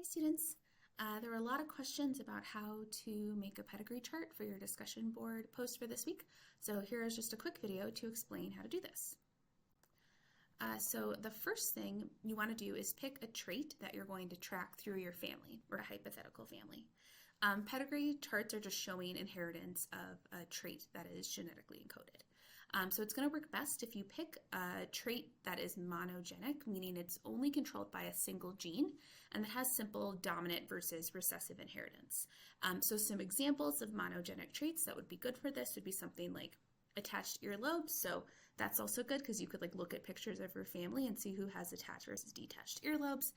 Hey students, there were a lot of questions about how to make a pedigree chart for your discussion board post for this week, so here is just a quick video to explain how to do this. So the first thing you want to do is pick a trait that you're going to track through your family or a hypothetical family. Pedigree charts are just showing inheritance of a trait that is genetically encoded. So it's going to work best if you pick a trait that is monogenic, meaning it's only controlled by a single gene and that has simple dominant versus recessive inheritance. So some examples of monogenic traits that would be good for this would be something like attached earlobes. So that's also good because you could look at pictures of your family and see who has attached versus detached earlobes.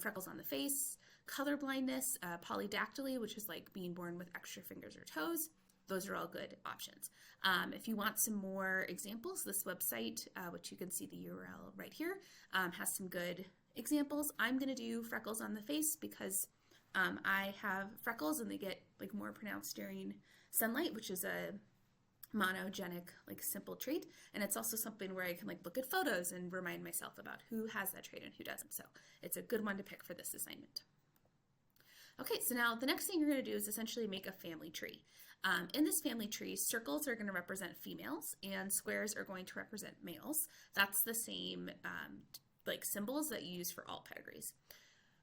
Freckles on the face, color blindness, polydactyly, which is like being born with extra fingers or toes. Those are all good options. If you want some more examples, this website, which you can see the URL right here, has some good examples. I'm going to do freckles on the face because I have freckles and they get more pronounced during sunlight, which is a monogenic simple trait, and it's also something where I can look at photos and remind myself about who has that trait and who doesn't. So it's a good one to pick for this assignment. Okay, so now the next thing you're going to do is essentially make a family tree. In this family tree, circles are going to represent females and squares are going to represent males. That's the same symbols that you use for all pedigrees.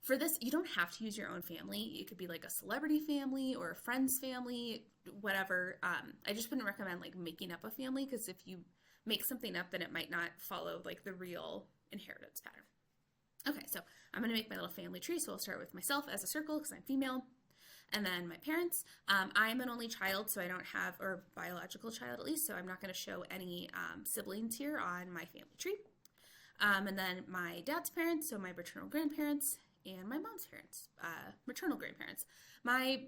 For this, you don't have to use your own family. It could be like a celebrity family or a friend's family, whatever. I just wouldn't recommend making up a family because if you make something up, then it might not follow the real inheritance pattern. Okay, so I'm going to make my little family tree. So I'll start with myself as a circle because I'm female. And then my parents. I'm an only child, so I don't have, or biological child at least, so I'm not going to show any siblings here on my family tree. And then my dad's parents, so my maternal grandparents, and my mom's parents, maternal grandparents. My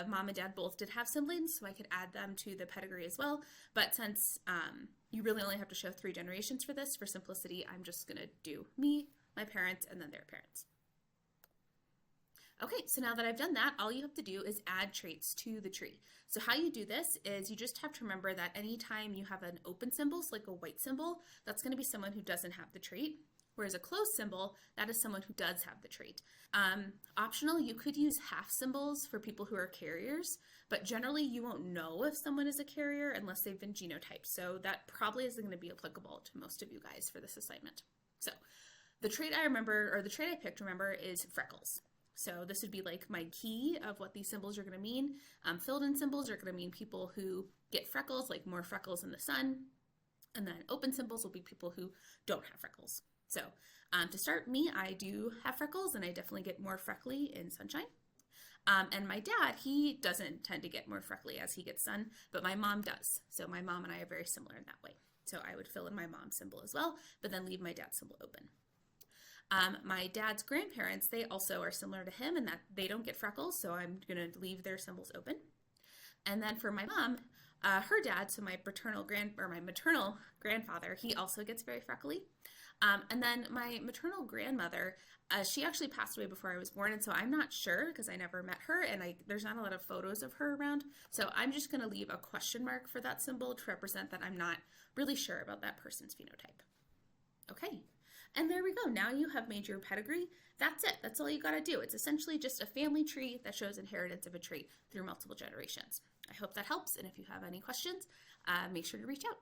mom and dad both did have siblings, so I could add them to the pedigree as well. But since you really only have to show 3 generations for this, for simplicity, I'm just going to do me, my parents, and then their parents. Okay, so now that I've done that, all you have to do is add traits to the tree. So how you do this is you just have to remember that anytime you have an open symbol, so like a white symbol, that's going to be someone who doesn't have the trait. Whereas a closed symbol, that is someone who does have the trait. Optional, you could use half symbols for people who are carriers, but generally you won't know if someone is a carrier unless they've been genotyped. So that probably isn't going to be applicable to most of you guys for this assignment. So the trait I remember, or the trait I picked, remember, is freckles. So this would be my key of what these symbols are going to mean. Filled in symbols are going to mean people who get freckles, like more freckles in the sun. And then open symbols will be people who don't have freckles. So to start, me, I do have freckles and I definitely get more freckly in sunshine. And my dad, he doesn't tend to get more freckly as he gets sun, but my mom does. So my mom and I are very similar in that way. So I would fill in my mom's symbol as well, but then leave my dad's symbol open. My dad's grandparents, they also are similar to him in that they don't get freckles, so I'm going to leave their symbols open. And then for my mom, her dad, so my maternal grandfather, he also gets very freckly. And then my maternal grandmother, she actually passed away before I was born, and so I'm not sure because I never met her, and there's not a lot of photos of her around. So I'm just going to leave a question mark for that symbol to represent that I'm not really sure about that person's phenotype. Okay. And there we go. Now you have made your pedigree. That's it. That's all you got to do. It's essentially just a family tree that shows inheritance of a trait through multiple generations. I hope that helps. And if you have any questions, make sure to reach out.